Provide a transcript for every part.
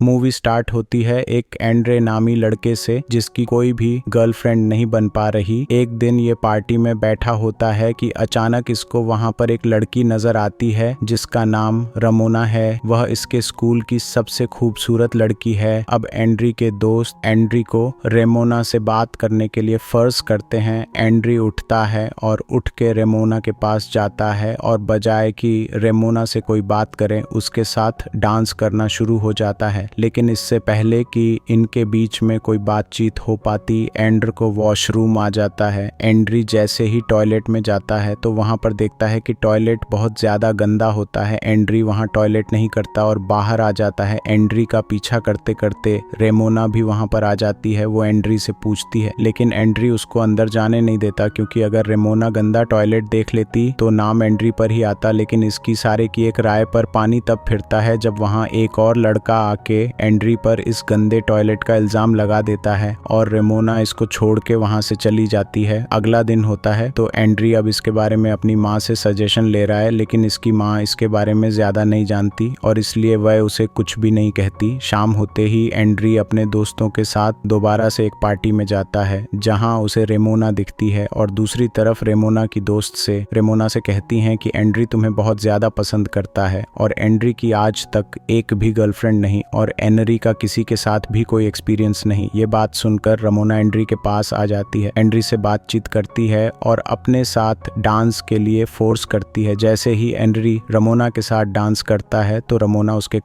Movie start होती है एक एंड्रे नामी लड़के से जिसकी कोई भी गर्लफ्रेंड नहीं बन पा रही। एक दिन ये पार्टी में बैठा होता है कि अचानक इसको वहां पर एक लड़की नजर आती है जिसका नाम रमोना है। वह इसके स्कूल की सबसे खूबसूरत लड़की है। अब एंड्री के दोस्त एंड्री को रेमोना से बात करने के लिए फोर्स करते हैं। एंड्री उठता है और उठ के रेमोना के पास जाता है और बजाय कि रेमोना से कोई बात करे उसके साथ डांस करना शुरू हो जाता है। लेकिन इससे पहले कि इनके बीच में कोई बातचीत हो पाती, एंड्र को वॉशरूम आ जाता है। एंड्री जैसे ही टॉयलेट में जाता है तो वहां पर देखता है कि टॉयलेट बहुत ज्यादा गंदा होता है। एंड्री वहां टॉयलेट नहीं करता और बाहर आ जाता है। एंड्री का पीछा करते करते रेमोना भी वहां पर आ जाती है। वो एंड्री से पूछती है लेकिन एंड्री उसको अंदर जाने नहीं देता, क्योंकि अगर रेमोना गंदा टॉयलेट देख लेती तो नाम एंड्री पर ही आता। लेकिन इसकी सारे की एक राय पर पानी तब फिरता है जब वहां एक और लड़का आके एंड्री पर इस गंदे टॉयलेट का इल्जाम लगा देता है और रेमोना इसको छोड़ के वहां से चली जाती है। अगला दिन होता है तो एंड्री अब इसके बारे में अपनी माँ से सजेशन ले रहा है, लेकिन इसकी माँ इसके बारे में ज्यादा नहीं जानती और इसलिए वह उसे कुछ भी नहीं कहती। शाम होते ही एंड्री अपने दोस्तों के साथ दोबारा से एक पार्टी में जाता है जहाँ उसे रेमोना दिखती है और दूसरी तरफ रेमोना की दोस्त से रेमोना से कहती हैं कि एंड्री तुम्हें बहुत ज्यादा पसंद करता है और एंड्री की आज तक एक भी गर्लफ्रेंड नहीं और एनरी का किसी के साथ भी कोई एक्सपीरियंस नहीं। ये बात सुनकर रेमोना एंड्री के पास आ जाती है, एंड्री से बातचीत करती है और अपने साथ डांस के लिए फोर्स करती है। जैसे ही एंड्री रेमोना के साथ डांस करता है तो रेमोना उसके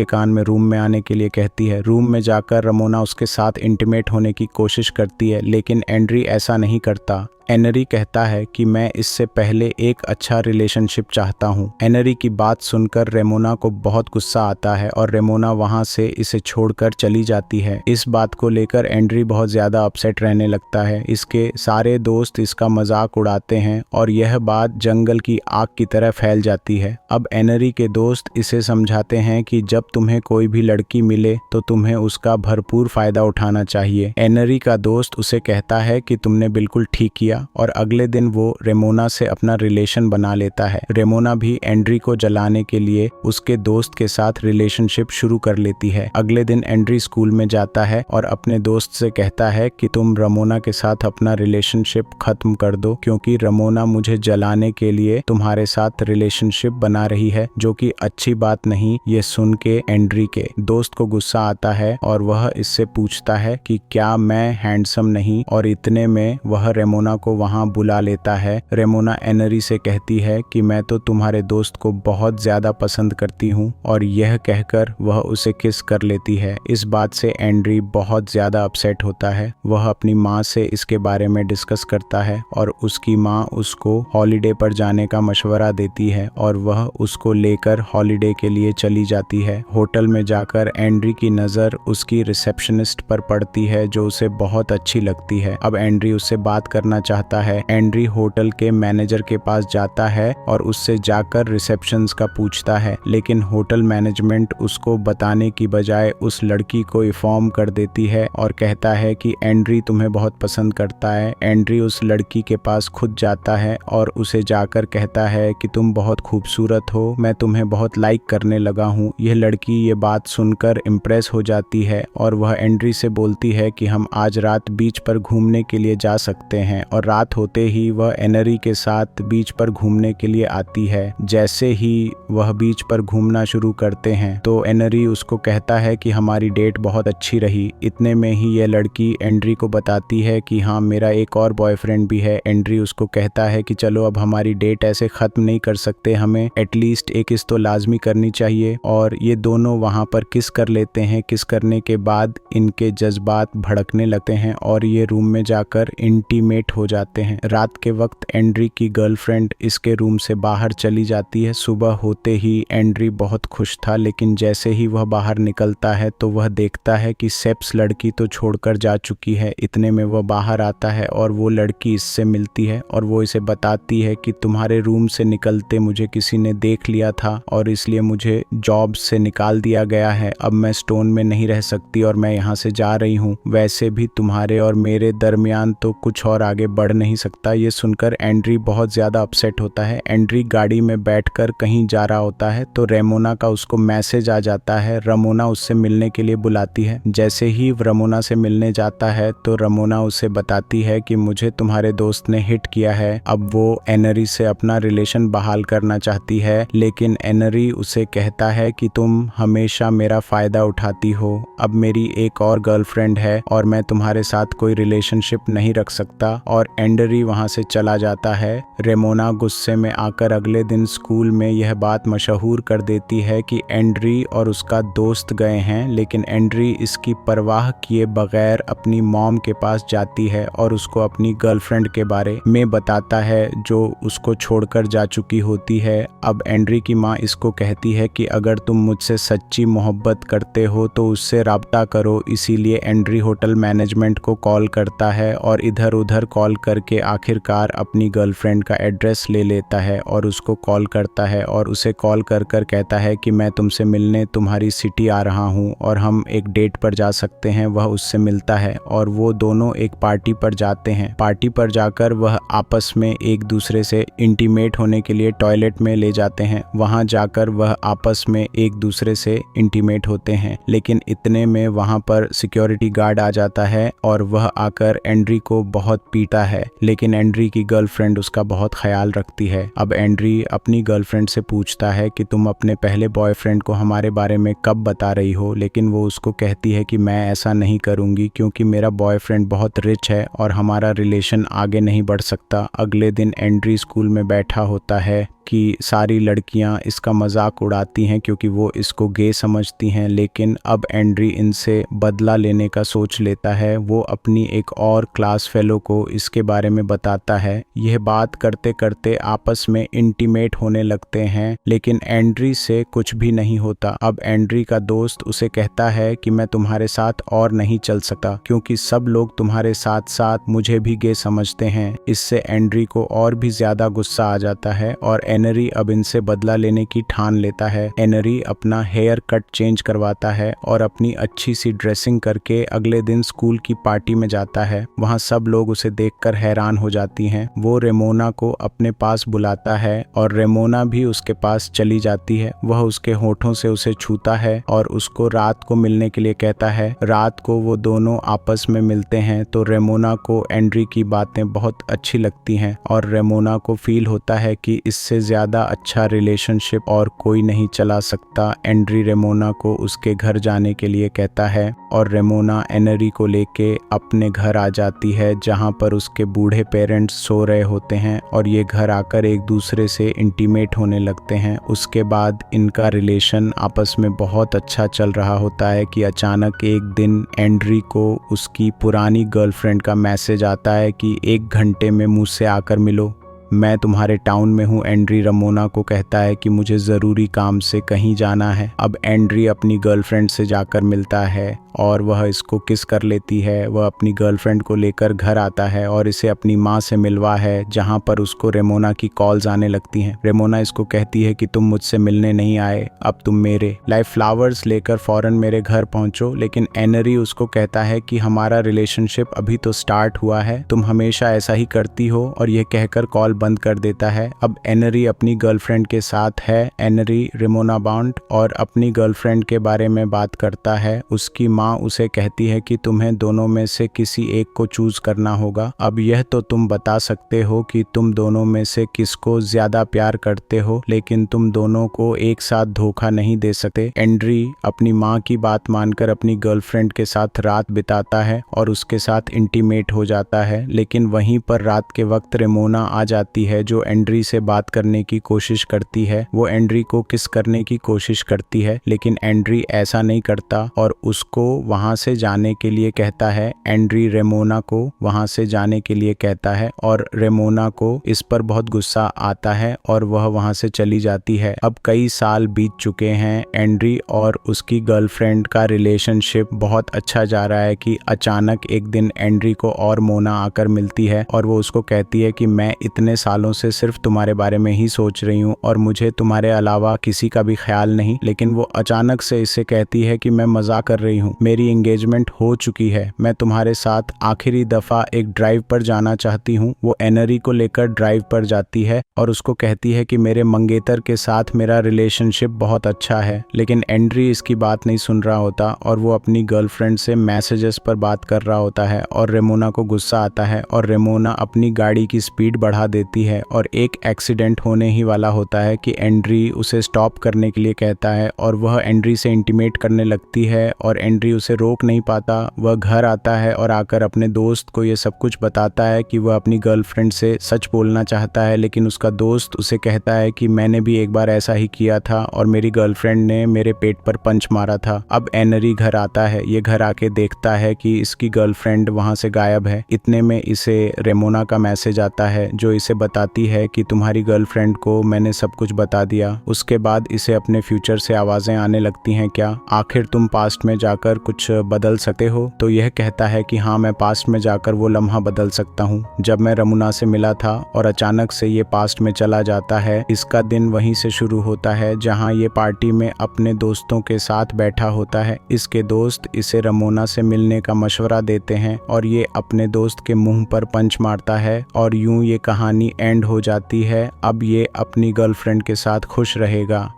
कान में रूम में आने के लिए कहती है। रूम में जाकर रेमोना उसके साथ इंटीमेट होने की कोशिश करती है, लेकिन एंड्री ऐसा नहीं करता। एनरी कहता है कि मैं इससे पहले एक अच्छा रिलेशनशिप चाहता हूँ। एनरी की बात सुनकर रेमोना को बहुत गुस्सा आता है और रेमोना वहाँ से इसे छोड़कर चली जाती है। इस बात को लेकर एंड्री बहुत ज्यादा अपसेट रहने लगता है। इसके सारे दोस्त इसका मजाक उड़ाते हैं और यह बात जंगल की आग की तरह फैल जाती है। अब एनरी के दोस्त इसे समझाते हैं कि जब तुम्हें कोई भी लड़की मिले तो तुम्हें उसका भरपूर फायदा उठाना चाहिए। एनरी का दोस्त उसे कहता है कि तुमने बिल्कुल ठीक किया और अगले दिन वो रेमोना से अपना रिलेशन बना लेता है। रेमोना भी एंड्री को जलाने के लिए उसके दोस्त के साथ रिलेशनशिप शुरू कर लेती है। अगले दिन एंड्री स्कूल में जाता है और अपने दोस्त से कहता है कि तुम रेमोना के साथ अपना रिलेशनशिप खत्म कर दो, क्योंकि रेमोना मुझे जलाने के लिए तुम्हारे साथ रिलेशनशिप बना रही है, जो कि अच्छी बात नहीं। ये सुन के एंड्री के दोस्त को गुस्सा आता है और वह इससे पूछता है कि क्या मैं हैंडसम नहीं, और इतने में वह रेमोना को वहां बुला लेता है। रेमोना एनरी से कहती है कि मैं तो तुम्हारे दोस्त को बहुत ज्यादा पसंद करती हूँ, और यह कहकर वह उसे किस कर लेती है। इस बात से एंड्री बहुत ज्यादा अपसेट होता है। वह अपनी माँ से इसके बारे में डिस्कस करता है और उसकी माँ उसको हॉलिडे पर जाने का मशवरा देती है और वह उसको लेकर हॉलिडे के लिए चली जाती है। होटल में जाकर एंड्री की नजर उसकी रिसेप्शनिस्ट पर पड़ती है जो उसे बहुत अच्छी लगती है। अब एंड्री उससे बात करना चाहता है। एंड्री होटल के मैनेजर के पास जाता है और उससे जाकर रिसेप्शंस का पूछता है, लेकिन होटल मैनेजमेंट उसको बताने की बजाय उस लड़की को इन्फॉर्म कर देती है और कहता है कि एंड्री तुम्हें बहुत पसंद करता है। एंड्री उस लड़की के पास खुद जाता है और उसे जाकर कहता है कि तुम बहुत खूबसूरत हो, मैं तुम्हें बहुत लाइक करने लगा हूँ। यह लड़की ये बात सुनकर इम्प्रेस हो जाती है और वह एंड्री से बोलती है कि हम आज रात बीच पर घूमने के लिए जा सकते हैं, और रात होते ही वह एनरी के साथ बीच पर घूमने के लिए आती है। जैसे ही वह बीच पर घूमना शुरू करते हैं तो एनरी उसको कहता है कि हमारी डेट बहुत अच्छी रही। इतने में ही यह लड़की एंड्री को बताती है कि हाँ, मेरा एक और बॉयफ्रेंड भी है। एंड्री उसको कहता है कि चलो अब हमारी डेट ऐसे खत्म नहीं कर सकते, हमें एटलीस्ट एक किस तो लाजमी करनी चाहिए। और ये दोनों वहां पर किस कर लेते हैं। किस करने के बाद इनके जज्बात भड़कने लगते हैं और ये रूम में जाकर इंटीमेट हो जाते हैं। रात के वक्त एंड्री की गर्लफ्रेंड इसके रूम से बाहर चली जाती है। सुबह होते ही एंड्री बहुत खुश था, लेकिन जैसे ही वह बाहर निकलता है तो वह देखता है कि सेप्स लड़की तो छोड़कर जा चुकी है। इतने में वह बाहर आता है और वो लड़की इससे मिलती है और वो इसे बताती है कि तुम्हारे रूम से निकलते मुझे किसी ने देख लिया था और इसलिए मुझे जॉब से निकाल दिया गया है। अब मैं स्टोन में नहीं रह सकती और मैं यहाँ से जा रही हूँ। वैसे भी तुम्हारे और मेरे दरमियान तो कुछ और आगे बढ़ बढ़ नहीं सकता। ये सुनकर एंड्री बहुत ज़्यादा अपसेट होता है। एंड्री गाड़ी में बैठकर कहीं जा रहा होता है तो रेमोना का उसको मैसेज आ जाता है। रमोना उससे मिलने के लिए बुलाती है। जैसे ही रमोना से मिलने जाता है तो रमोना उसे बताती है कि मुझे तुम्हारे दोस्त ने हिट किया है। अब वो एनरी से अपना रिलेशन बहाल करना चाहती है, लेकिन एनरी उसे कहता है कि तुम हमेशा मेरा फायदा उठाती हो। अब मेरी एक और गर्लफ्रेंड है और मैं तुम्हारे साथ कोई रिलेशनशिप नहीं रख सकता। और एंडरी वहां से चला जाता है। रेमोना गुस्से में आकर अगले दिन स्कूल में यह बात मशहूर कर देती है कि एंड्री और उसका दोस्त गए हैं, लेकिन एंड्री इसकी परवाह किए बगैर अपनी मॉम के पास जाती है और उसको अपनी गर्लफ्रेंड के बारे में बताता है जो उसको छोड़कर जा चुकी होती है। अब एंड्री की माँ इसको कहती है कि अगर तुम मुझसे सच्ची मोहब्बत करते हो तो उससे राब्ता करो। इसीलिए एंड्री होटल मैनेजमेंट को कॉल करता है और इधर उधर कॉल करके आखिरकार अपनी गर्लफ्रेंड का एड्रेस ले लेता है और उसको कॉल करता है और उसे कॉल कर कर कहता है कि मैं तुमसे मिलने तुम्हारी सिटी आ रहा हूँ और हम एक डेट पर जा सकते हैं। वह उससे मिलता है और वो दोनों एक पार्टी पर जाते हैं। पार्टी पर जाकर वह आपस में एक दूसरे से इंटीमेट होने के लिए टॉयलेट में ले जाते हैं। वहां जाकर वह आपस में एक दूसरे से इंटीमेट होते हैं, लेकिन इतने में वहां पर सिक्योरिटी गार्ड आ जाता है और वह आकर एंड्री को बहुत पीटा है, लेकिन एंड्री की गर्लफ्रेंड उसका बहुत ख्याल रखती है। अब एंड्री अपनी गर्लफ्रेंड से पूछता है कि तुम अपने पहले बॉयफ्रेंड को हमारे बारे में कब बता रही हो, लेकिन वो उसको कहती है कि मैं ऐसा नहीं करूंगी क्योंकि मेरा बॉयफ्रेंड बहुत रिच है और हमारा रिलेशन आगे नहीं बढ़ सकता। अगले दिन एंड्री स्कूल में बैठा होता है कि सारी लड़कियां इसका मजाक उड़ाती हैं क्योंकि वो इसको गे समझती हैं, लेकिन अब एंड्री इनसे बदला लेने का सोच लेता है। वो अपनी एक और क्लास फेलो को इसके बारे में बताता है। यह बात करते करते आपस में इंटीमेट होने लगते हैं, लेकिन एंड्री से कुछ भी नहीं होता। अब एंड्री का दोस्त उसे कहता है कि मैं तुम्हारे साथ और नहीं चल सकता क्योंकि सब लोग तुम्हारे साथ साथ मुझे भी गे समझते हैं। इससे एंड्री को और भी ज्यादा गुस्सा आ जाता है और एनरी अब इनसे बदला लेने की ठान लेता है। एनरी अपना हेयर कट चेंज करवाता है और अपनी अच्छी सी ड्रेसिंग करके अगले दिन स्कूल की पार्टी में जाता है। वहाँ सब लोग उसे देखकर हैरान हो जाती हैं। वो रेमोना को अपने पास बुलाता है और रेमोना भी उसके पास चली जाती है। वह उसके होठों से उसे छूता है और उसको रात को मिलने के लिए कहता है। रात को वो दोनों आपस में मिलते हैं तो रेमोना को एंड्री की बातें बहुत अच्छी लगती हैं और रेमोना को फील होता है कि इससे ज्यादा अच्छा रिलेशनशिप और कोई नहीं चला सकता। एंड्री रेमोना को उसके घर जाने के लिए कहता है और रेमोना एनरी को लेके अपने घर आ जाती है जहां पर उसके बूढ़े पेरेंट्स सो रहे होते हैं और ये घर आकर एक दूसरे से इंटीमेट होने लगते हैं। उसके बाद इनका रिलेशन आपस में बहुत अच्छा चल रहा होता है कि अचानक एक दिन एंड्री को उसकी पुरानी गर्लफ्रेंड का मैसेज आता है कि 1 घंटे में मुझसे आकर मिलो, मैं तुम्हारे टाउन में हूँ। एंड्री रेमोना को कहता है कि मुझे ज़रूरी काम से कहीं जाना है। अब एंड्री अपनी गर्लफ्रेंड से जाकर मिलता है और वह इसको किस कर लेती है। वह अपनी गर्लफ्रेंड को लेकर घर आता है और इसे अपनी माँ से मिलवा है, जहाँ पर उसको रेमोना की कॉल्स आने लगती हैं। रेमोना इसको कहती है कि तुम मुझसे मिलने नहीं आए, अब तुम मेरे लाइफ फ्लावर्स लेकर फौरन मेरे घर पहुँचो। लेकिन एनरी उसको कहता है कि हमारा रिलेशनशिप अभी तो स्टार्ट हुआ है, तुम हमेशा ऐसा ही करती हो, और यह कहकर कॉल बंद कर देता है। अब एनरी अपनी गर्लफ्रेंड के साथ है। एनरी रेमोना बाउंड और अपनी गर्लफ्रेंड के बारे में बात करता है। उसकी माँ उसे कहती है कि तुम्हें दोनों में से किसी एक को चूज करना होगा। अब यह तो तुम बता सकते हो कि तुम दोनों में से किसको ज्यादा प्यार करते हो, लेकिन तुम दोनों को एक साथ धोखा नहीं दे सकते। एंड्री अपनी माँ की बात मानकर अपनी गर्लफ्रेंड के साथ रात बिताता है और उसके साथ इंटीमेट हो जाता है, लेकिन वहीं पर रात के वक्त रेमोना आ जाती है जो एंड्री से बात करने की कोशिश करती है। वो एंड्री को किस करने की कोशिश करती है, लेकिन एंड्री ऐसा नहीं करता और उसको वहां से जाने के लिए कहता है। एंड्री रेमोना को वहां से जाने के लिए कहता है और रेमोना को इस पर बहुत गुस्सा आता है और वह वहां से चली जाती है। अब कई साल बीत चुके हैं। एंड्री और उसकी गर्लफ्रेंड का रिलेशनशिप बहुत अच्छा जा रहा है कि अचानक एक दिन एंड्री को और मोना आकर मिलती है और वो उसको कहती है कि मैं इतने इतने सालों से सिर्फ तुम्हारे बारे में ही सोच रही हूँ और मुझे तुम्हारे अलावा किसी का भी ख्याल नहीं। लेकिन वो अचानक से इसे कहती है कि मैं मजाक कर रही हूँ, मेरी एंगेजमेंट हो चुकी है, मैं तुम्हारे साथ आखिरी दफा एक ड्राइव पर जाना चाहती हूँ। वो एनरी को लेकर ड्राइव पर जाती है और उसको कहती है कि मेरे मंगेतर के साथ मेरा रिलेशनशिप बहुत अच्छा है। लेकिन एंड्री इसकी बात नहीं सुन रहा होता और वो अपनी गर्लफ्रेंड से मैसेजेस पर बात कर रहा होता है और रेमोना को गुस्सा आता है और रेमोना अपनी गाड़ी की स्पीड बढ़ा देती है और एक एक्सीडेंट होने ही वाला होता है कि एंड्री उसे स्टॉप करने के लिए कहता है और वह एंड्री से इंटीमेट करने लगती है और एंड्री उसे रोक नहीं पाता। वह घर आता है और आकर अपने दोस्त को ये सब कुछ बताता है कि वह अपनी गर्लफ्रेंड से सच बोलना चाहता है, लेकिन उसका दोस्त उसे कहता है कि मैंने भी एक बार ऐसा ही किया था और मेरी गर्लफ्रेंड ने मेरे पेट पर पंच मारा था। अब एनरी घर आता है, ये घर आके देखता है कि इसकी गर्लफ्रेंड वहां से गायब है। इतने में इसे रेमोना का मैसेज आता है जो इसे बताती है कि तुम्हारी गर्लफ्रेंड को मैंने सब कुछ बता दिया। उसके बाद इसे अपने फ्यूचर से आवाजें आने लगती हैं, क्या आखिर तुम पास्ट में जाकर कुछ बदल सकते हो? तो यह कहता है कि हाँ, मैं पास्ट में जाकर वो लम्हा बदल सकता हूँ जब मैं रमुना से मिला था। और अचानक से ये पास्ट में चला जाता है। इसका दिन वहीं से शुरू होता है जहाँ ये पार्टी में अपने दोस्तों के साथ बैठा होता है। इसके दोस्त इसे रमोना से मिलने का मशवरा देते हैं और ये अपने दोस्त के मुंह पर पंच मारता है और यूं ये कहानी एंड हो जाती है। अब ये अपनी गर्लफ्रेंड के साथ खुश रहेगा।